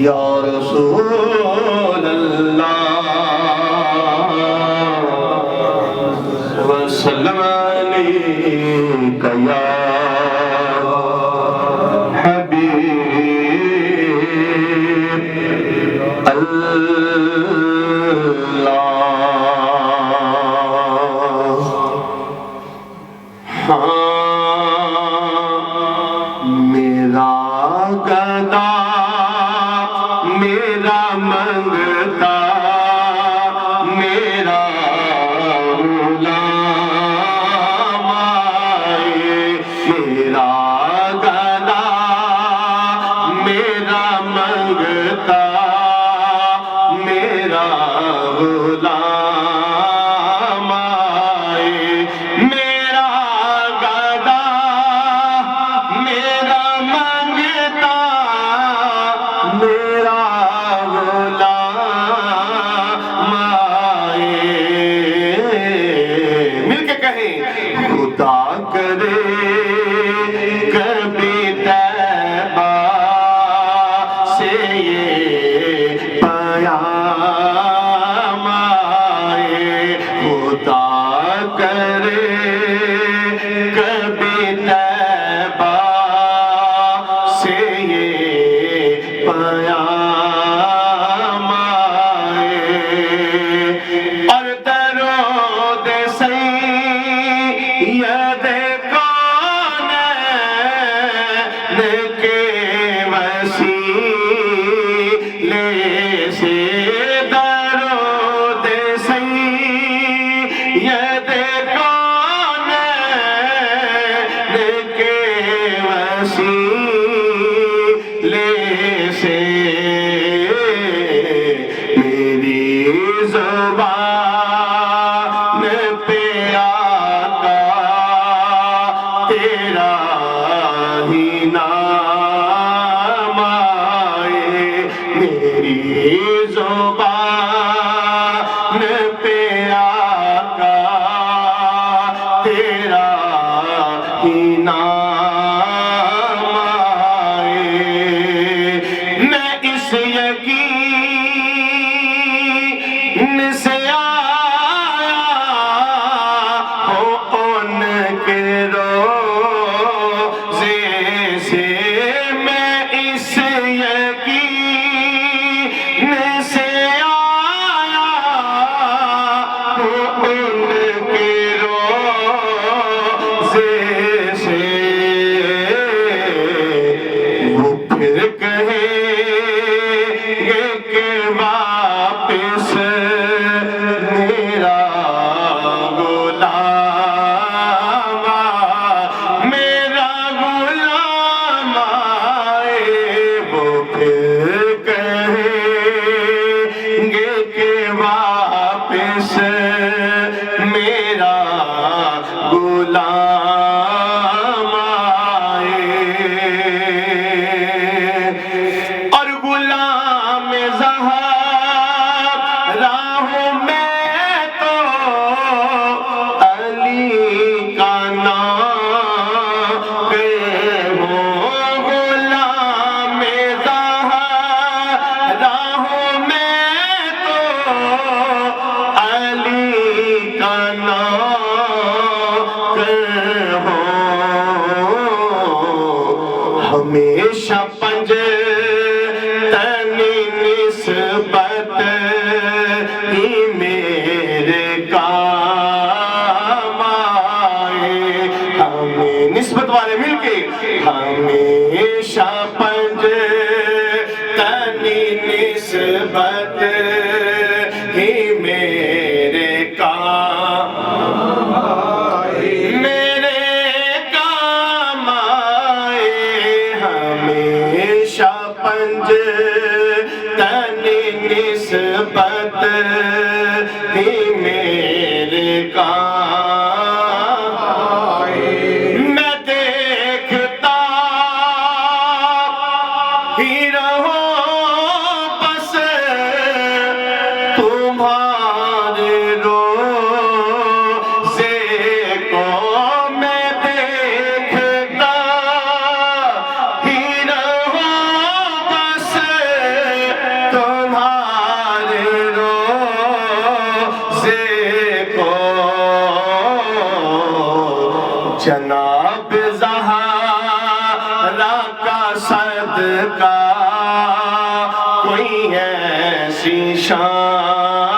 یا رسول اللہ وسلم علیک یا حبیب اللہ۔ میرا گدا میرا منگتا میرا غلام آئے، میرا گدا میرا منگتا میرا غلام آئے، میرا گدا میرا منگتا میرا غلام آئے۔ مل کے کہیں خدا کرے کبھی طیبہ سے یہ پیام آئے، خدا کرے کبھی طیبہ سے یہ پیام آئے، اور درود سید کونین کے وسیلے سے، درود سید کونین کے وسیلے سے، میری زبان پہ آقا تیرا ہی نام آئے، میری زبان پہ آقا تیرا ہی نام آئے۔ میں اس یقین سے آیا ہوں ان کے روضے سے، میں اس یقین سے آیا ہوں ان کے روضے سے، وہ پھر کہیں گے کہ واپس میرا غلام میرا غلام آئے، وہ پھر کہیں گے کہ واپس میرا غلام آئے، اور غلام زہرا ہوں میں تو علی کا نام ہوں، غلام زہرا ہوں میں تو علی کا نام ہوں، ہمیشہ پنجتنی نسبت ہی میرے کام آئے، ہمیں نسبت والے مل کے ہمیشہ پنجتنی نسبت ہی میرے کام آئے، میرے کام آئے، ہمیشہ پنجتنی نسبت ہی میرے کام آئے، میں دیکھتا ہی رہوں بس تمہارے روضے کو، میں دیکھتا ہی رہوں بس جناب زہرا کا صدقہ کوئی ایسی شان